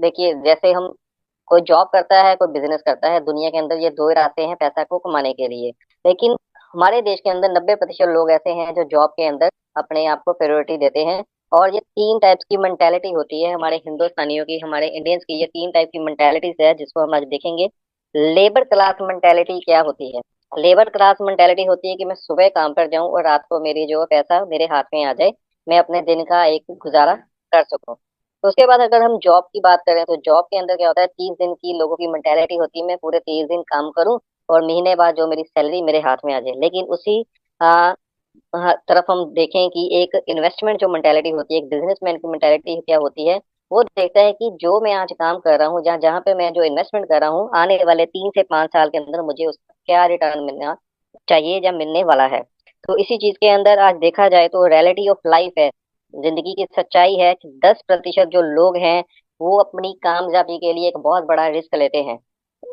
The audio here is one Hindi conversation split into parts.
देखिए, जैसे हम कोई जॉब करता है, कोई बिजनेस करता है, दुनिया के अंदर ये दो ही रास्ते हैं पैसा को कमाने के लिए। लेकिन हमारे देश के अंदर 90% लोग ऐसे हैं जो जॉब के अंदर अपने आप को प्रायोरिटी देते हैं। और ये तीन टाइप्स की मेंटेलिटी होती है हमारे हिंदुस्तानियों की, हमारे इंडियंस की। ये तीन टाइप की मेंटेलिटीज है जिसको हम आज देखेंगे। लेबर क्लास मेंटेलिटी क्या होती है? लेबर क्लास मेंटेलिटी होती है कि मैं सुबह काम पर जाऊं और रात को मेरी जो पैसा मेरे हाथ में आ जाए, मैं अपने दिन का एक गुजारा कर सकूं। तो उसके बाद अगर हम जॉब की बात करें तो जॉब के अंदर क्या होता है, 30 दिन की लोगों की मेंटेलिटी होती है, मैं पूरे 30 दिन काम करूं और महीने बाद जो मेरी सैलरी मेरे हाथ में आ जाए। लेकिन उसी आ, तरफ हम देखें कि एक इन्वेस्टमेंट जो मेंटेलिटी होती है, एक बिजनेसमैन की मेंटेलिटी क्या होती है, वो देखता है कि जो मैं आज काम कर रहा हूँ, जहाँ जहाँ पे मैं जो इन्वेस्टमेंट कर रहा हूँ, आने वाले 3 से 5 साल के अंदर मुझे उसका क्या रिटर्न मिलना चाहिए या मिलने वाला है। तो इसी चीज के अंदर आज देखा जाए तो रियलिटी ऑफ लाइफ है, जिंदगी की सच्चाई है कि 10% जो लोग हैं वो अपनी कामयाबी के लिए एक बहुत बड़ा रिस्क लेते हैं।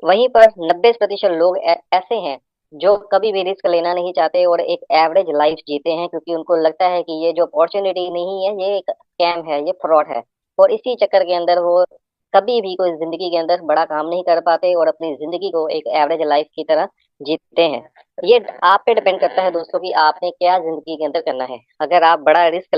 वहीं पर 90% लोग ऐसे हैं जो कभी भी रिस्क लेना नहीं चाहते और एक एवरेज लाइफ जीते हैं, क्योंकि उनको लगता है कि ये जो अपॉर्चुनिटी नहीं है, ये एक स्कैम है, ये फ्रॉड है। और इसी चक्कर के अंदर वो कभी भी कोई जिंदगी के अंदर बड़ा काम नहीं कर पाते और अपनी जिंदगी को एक एवरेज लाइफ की तरह जीते हैं। ये आप पे डिपेंड करता है दोस्तों कि आपने क्या जिंदगी के अंदर करना है। अगर आप बड़ा रिस्क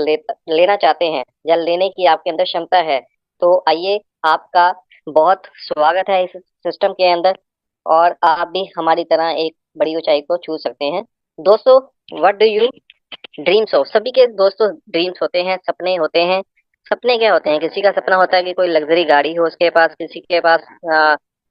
लेना चाहते हैं या लेने की आपके अंदर क्षमता है, तो आइए, आपका बहुत स्वागत है इस सिस्टम के अंदर, और आप भी हमारी तरह एक बड़ी ऊंचाई को छू सकते हैं। दोस्तों, व्हाट डू यू ड्रीम्स हो? सभी के दोस्तों ड्रीम्स होते हैं, सपने होते हैं। सपने क्या होते हैं? किसी का सपना होता है कि कोई लग्जरी गाड़ी हो उसके पास, किसी के पास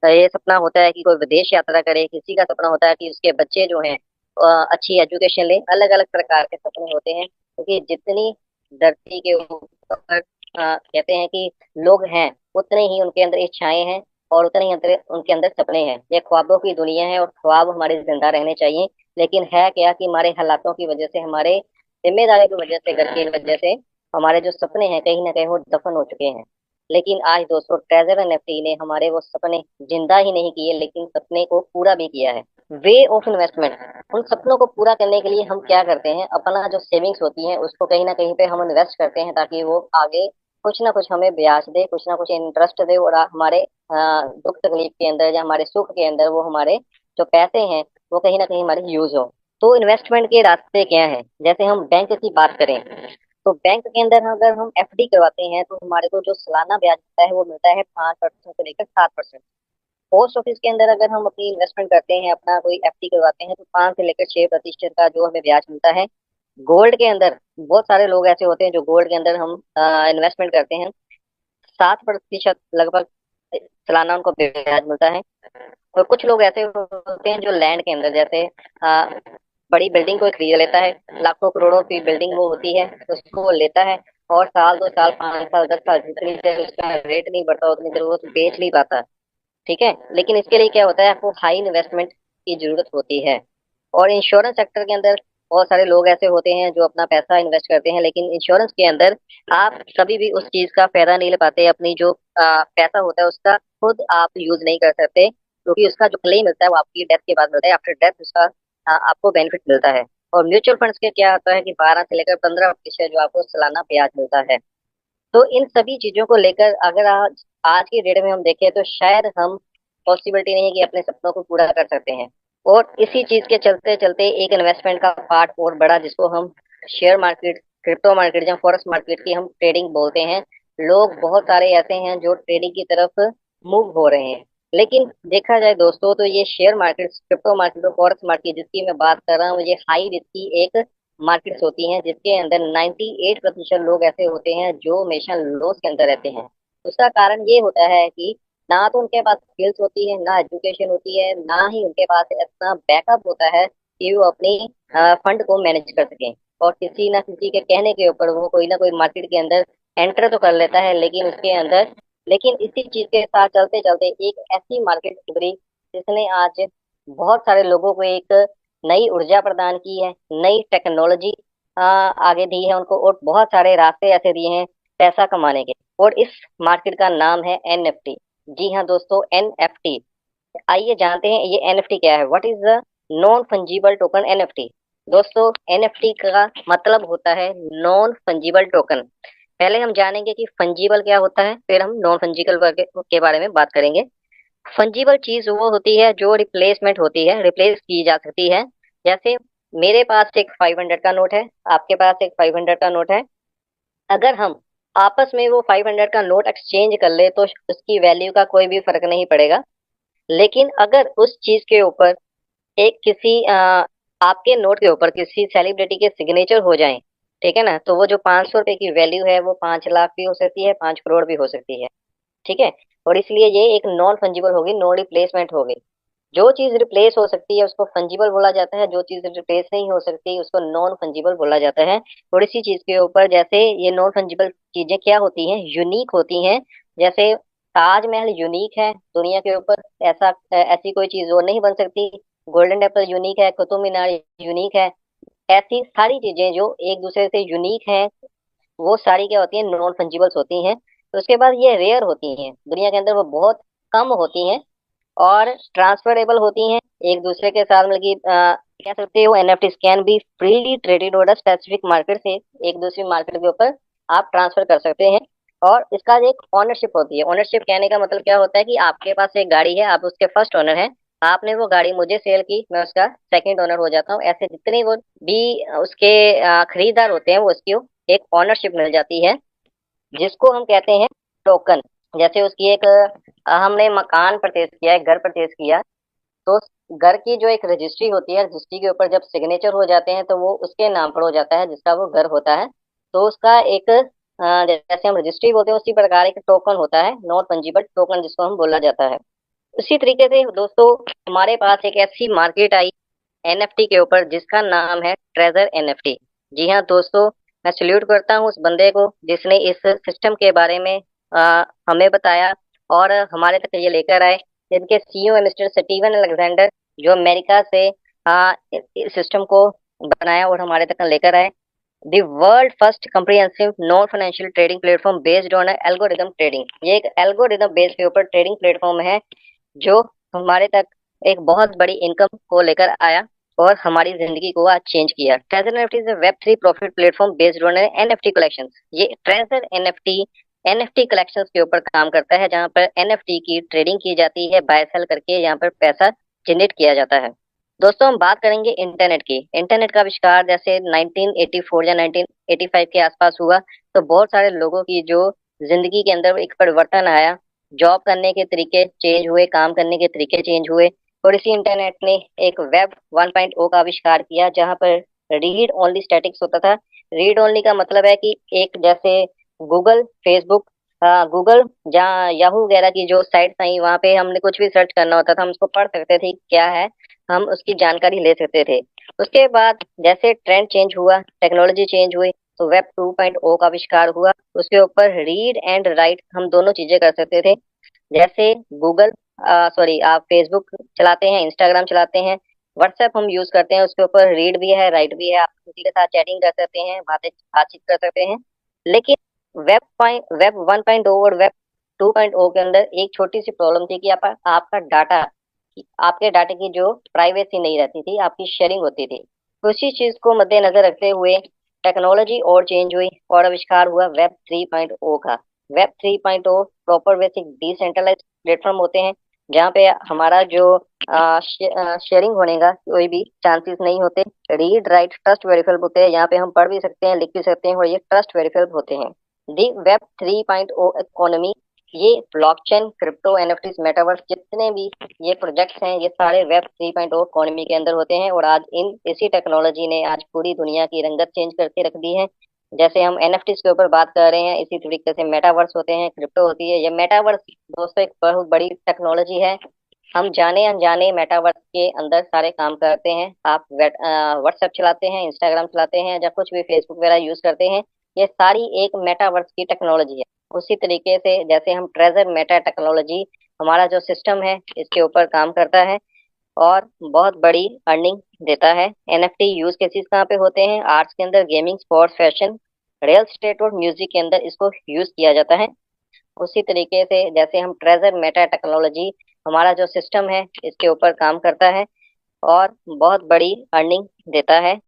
ये सपना होता है कि कोई विदेश यात्रा करे, किसी का सपना होता है कि उसके बच्चे जो हैं अच्छी एजुकेशन ले। अलग अलग प्रकार के सपने होते हैं, क्योंकि जितनी धरती के ऊपर कहते हैं कि लोग हैं, उतने ही उनके अंदर इच्छाएं हैं और उतने ही अंदर उनके अंदर सपने हैं। ये ख्वाबों की दुनिया है और ख्वाब हमारे जिंदा रहने चाहिए। लेकिन है क्या कि हमारे हालातों की वजह से, हमारे जिम्मेदारी की वजह से, घर की वजह से हमारे जो सपने हैं कहीं ना कहीं वो दफन हो चुके हैं। लेकिन आज दोस्तों ट्रेजर एनएफटी ने हमारे वो सपने जिंदा ही नहीं किए, लेकिन सपने को पूरा भी किया है। वे ऑफ इन्वेस्टमेंट, उन सपनों को पूरा करने के लिए हम क्या करते हैं, अपना जो सेविंग्स होती है उसको कहीं ना कहीं पे हम इन्वेस्ट करते हैं, ताकि वो आगे कुछ ना कुछ हमें ब्याज दे, कुछ ना कुछ इंटरेस्ट दे, और हमारे दुख तकलीफ के अंदर या हमारे सुख के अंदर वो हमारे जो पैसे हैं वो कहीं ना कहीं हमारे यूज हो। तो इन्वेस्टमेंट के रास्ते क्या हैं? जैसे हम बैंक की बात करें, तो बैंक के अंदर अगर हम एफडी करवाते हैं तो हमारे को जो सालाना ब्याज मिलता है वो मिलता है 5% से लेकर 7%। पोस्ट ऑफिस के अंदर अगर हम अपनी इन्वेस्टमेंट करते हैं, अपना कोई एफडी करवाते हैं, तो 5 से लेकर 6% का जो हमें ब्याज मिलता है। गोल्ड के अंदर बहुत सारे लोग ऐसे होते हैं जो गोल्ड के अंदर हम इन्वेस्टमेंट करते हैं, 7% लगभग सालाना उनको ब्याज मिलता है। और कुछ लोग ऐसे होते हैं जो लैंड के अंदर, जैसे बड़ी बिल्डिंग को खरीद लेता है, लाखों करोड़ों की बिल्डिंग वो होती है, उसको वो लेता है और साल 2 साल 5 साल 10 साल जितनी देर उसका रेट नहीं बढ़ता उतनी देर वो बेच नहीं पाता। ठीक है, लेकिन इसके लिए क्या होता है, आपको हाई इन्वेस्टमेंट की जरूरत होती है। और इंश्योरेंस सेक्टर के अंदर बहुत सारे लोग ऐसे होते हैं जो अपना पैसा इन्वेस्ट करते हैं, लेकिन इंश्योरेंस के अंदर आप कभी भी उस चीज का फायदा नहीं ले पाते। अपनी जो पैसा होता है उसका खुद आप यूज नहीं कर सकते, क्योंकि उसका जो क्लेम मिलता है वो आपकी डेथ के बाद मिलता है। आफ्टर डेथ उसका आपको बेनिफिट मिलता है। और म्यूचुअल फंड्स के क्या होता है कि 12 से लेकर 15% जो आपको सालाना ब्याज मिलता है। तो इन सभी चीजों को लेकर अगर आज आज की डेट में हम देखें तो शायद हम पॉसिबिलिटी नहीं है कि अपने सपनों को पूरा कर सकते हैं। और इसी चीज के चलते चलते एक इन्वेस्टमेंट का पार्ट और बड़ा, जिसको हम शेयर मार्केट, क्रिप्टो मार्केट या फॉरेक्स मार्केट की हम ट्रेडिंग बोलते हैं। लोग बहुत सारे ऐसे हैं जो ट्रेडिंग की तरफ मूव हो रहे हैं। लेकिन देखा जाए दोस्तों तो ये शेयर मार्केट, क्रिप्टो मार्केट और फॉरेक्स मार्केट जिसकी मैं बात कर रहा हूँ, ये हाई रिस्क की एक मार्केट्स होती हैं, जिसके अंदर 98% लोग ऐसे होते हैं जो हमेशा लॉस के अंदर रहते हैं। उसका कारण ये होता है कि ना तो उनके पास स्किल्स होती है, ना एजुकेशन होती है, ना ही उनके पास इतना बैकअप होता है कि वो अपनी फंड को मैनेज कर सकें। और किसी ना किसी के कहने के ऊपर वो कोई ना कोई मार्केट के अंदर एंटर तो कर लेता है, लेकिन उसके अंदर, लेकिन इसी चीज के साथ चलते चलते एक ऐसी मार्केट उभरी जिसने आज बहुत सारे लोगों को एक नई ऊर्जा प्रदान की है, नई टेक्नोलॉजी आगे दी है उनको, और बहुत सारे रास्ते ऐसे दिए हैं पैसा कमाने के। और इस मार्केट का नाम है एनएफटी। जी हाँ दोस्तों, एनएफटी। आइए जानते हैं ये एनएफटी क्या है। What is the non fungible token NFT? दोस्तों, एनएफटी का मतलब होता है नॉन फंजीबल टोकन। पहले हम जानेंगे कि फंजीबल क्या होता है, फिर हम नॉन फंजीबल के बारे में बात करेंगे। फंजीबल चीज वो होती है जो रिप्लेसमेंट होती है, रिप्लेस की जा सकती है। जैसे मेरे पास एक 500 का नोट है, आपके पास एक 500 का नोट है। अगर हम आपस में वो 500 का नोट एक्सचेंज कर ले तो उसकी वैल्यू का कोई भी फर्क नहीं पड़ेगा। लेकिन अगर उस चीज के ऊपर एक किसी आपके नोट के ऊपर किसी सेलिब्रिटी के सिग्नेचर हो जाएं, ठीक है ना, तो वो जो 500 रुपए की वैल्यू है वो 5 लाख भी हो सकती है, 5 करोड़ भी हो सकती है। ठीक है। और इसलिए ये एक नॉन फंजिबल होगी, नॉन रिप्लेसमेंट होगी। जो चीज रिप्लेस हो सकती है उसको फंजिबल बोला जाता है, जो चीज रिप्लेस नहीं हो सकती उसको नॉन फंजिबल बोला जाता है। और इसी चीज के ऊपर जैसे ये नॉन फंजिबल चीजें क्या होती हैं, यूनिक होती हैं। जैसे ताजमहल यूनिक है दुनिया के ऊपर, ऐसा ऐसी कोई चीज और नहीं बन सकती। गोल्डन टेम्पल यूनिक है, कुतुब मीनार यूनिक है। ऐसी सारी चीजें जो एक दूसरे से यूनिक हैं वो सारी क्या होती हैं, नॉन फंजिबल्स होती हैं। तो उसके बाद ये रेयर होती हैं, दुनिया के अंदर वो बहुत कम होती हैं। और ट्रांसफरेबल होती हैं एक दूसरे के साथ, मतलब कि कह सकते हो NFT can be freely traded on specific market से एक दूसरी मार्केट के ऊपर आप ट्रांसफर कर सकते हैं। और इसका एक ओनरशिप होती है। ओनरशिप कहने का मतलब क्या होता है कि आपके पास एक गाड़ी है, आप उसके फर्स्ट ओनर हैं। आपने वो गाड़ी मुझे सेल की, मैं उसका सेकंड ओनर हो जाता हूँ। ऐसे जितने वो भी उसके खरीदार होते हैं वो उसकी एक ओनरशिप मिल जाती है, जिसको हम कहते हैं टोकन। जैसे उसकी एक हमने मकान परचेज किया है, घर परचेज किया, तो उस घर की जो एक रजिस्ट्री होती है, रजिस्ट्री के ऊपर जब सिग्नेचर हो जाते हैं तो वो उसके नाम पर हो जाता है जिसका वो घर होता है। तो उसका एक जैसे हम रजिस्ट्री बोलते हैं उसी प्रकार एक टोकन होता है, नॉन फंजीबल टोकन जिसको हम बोला जाता है। उसी तरीके से दोस्तों हमारे पास एक ऐसी मार्केट आई एनएफटी के ऊपर जिसका नाम है ट्रेजर एनएफटी। जी हाँ दोस्तों, मैं सल्यूट करता हूँ उस बंदे को जिसने इस सिस्टम के बारे में हमें बताया और हमारे तक ये लेकर आए। इनके सीईओ है मिस्टर स्टीवन अलेक्जेंडर, जो अमेरिका से इस सिस्टम को बनाया और हमारे तक लेकर आए। The world first comprehensive non financial trading platform based on algorithm trading. ये एक एल्गोरिदम बेस के ऊपर ट्रेडिंग प्लेटफॉर्म है जो हमारे तक एक बहुत बड़ी इनकम को लेकर आया और हमारी जिंदगी को आज चेंज किया। Treasure NFT is a web 3 profit platform based on NFT collection. ये ट्रेजर एनएफटी एनएफटी कलेक्शंस के ऊपर काम करता है, जहां पर एनएफटी की ट्रेडिंग की जाती है, बाय सेल करके यहाँ पर पैसा जनरेट किया जाता है। दोस्तों हम बात करेंगे इंटरनेट की। इंटरनेट का आविष्कार जैसे 1984 या 1985 के आसपास हुआ, तो बहुत सारे लोगों की जो जिंदगी के अंदर एक परिवर्तन आया। जॉब करने के तरीके चेंज हुए, काम करने के तरीके चेंज हुए। और इसी इंटरनेट ने एक वेब 1.0 का आविष्कार किया, जहां पर रीड ओनली स्टैटिक्स होता था। रीड ओनली का मतलब है कि एक जैसे गूगल, फेसबुक, गूगल जहाँ याहू वगैरह की जो साइट्स आई वहां पे हमने कुछ भी सर्च करना होता था हम उसको पढ़ सकते थे क्या है, हम उसकी जानकारी ले सकते थे। उसके बाद जैसे ट्रेंड चेंज हुआ, टेक्नोलॉजी चेंज हुई, तो वेब 2.0 का आविष्कार हुआ। उसके ऊपर रीड एंड राइट हम दोनों चीजें कर सकते थे। जैसे गूगल सॉरी आप फेसबुक चलाते हैं, इंस्टाग्राम चलाते हैं, व्हाट्सएप हम यूज करते हैं, उसके ऊपर रीड भी है, राइट भी है। आप किसी के साथ चैटिंग कर सकते हैं, बातचीत कर सकते हैं। लेकिन वेब 1.0 और वेब 2.0 के अंदर एक छोटी सी प्रॉब्लम थी कि आपका डाटा, आपके डाटा की जो प्राइवेसी नहीं रहती थी, आपकी शेयरिंग होती थी। तो इसी चीज को मद्देनजर रखते हुए टेक्नोलॉजी और चेंज हुई और आविष्कार हुआ वेब 3.0 का। Web 3.0 proper basic decentralise platform होते हैं, जहाँ पे हमारा जो शेयरिंग होने का कोई भी चांसेस नहीं होते। रीड राइट ट्रस्ट वेरीफाइड होते हैं, यहाँ पे हम पढ़ भी सकते हैं, लिख भी सकते हैं, और ये ट्रस्ट वेरीफाइड होते हैं। दी वेब 3.0 इकोनॉमी, ये ब्लॉकचेन, क्रिप्टो, एनएफटीज, मेटावर्स, जितने भी ये प्रोजेक्ट्स हैं ये सारे वेब 3.0 इकोनॉमी के अंदर होते हैं। और आज इन इसी टेक्नोलॉजी ने आज पूरी दुनिया की रंगत चेंज करके रख दी है। जैसे हम एनएफटीज के ऊपर बात कर रहे हैं, इसी तरीके से मेटावर्स होते हैं, क्रिप्टो होती है। ये मेटावर्स दोस्तों एक बहुत बड़ी टेक्नोलॉजी है। हम जाने अनजाने मेटावर्स के अंदर सारे काम करते हैं। आप व्हाट्सएप चलाते हैं, इंस्टाग्राम चलाते हैं, या कुछ भी फेसबुक वगैरह यूज करते हैं, ये सारी एक मेटावर्स की टेक्नोलॉजी है। उसी तरीके से जैसे हम ट्रेजर मेटा टेक्नोलॉजी, हमारा जो सिस्टम है इसके ऊपर काम करता है और बहुत बड़ी अर्निंग देता है। एनएफटी यूज केसेस कहाँ पे होते हैं, आर्ट्स के अंदर, gaming, sports, fashion, real estate और म्यूजिक के अंदर इसको यूज किया जाता है। उसी तरीके से जैसे हम ट्रेजर मेटा टेक्नोलॉजी, हमारा जो सिस्टम है इसके ऊपर काम करता है और बहुत बड़ी अर्निंग देता है।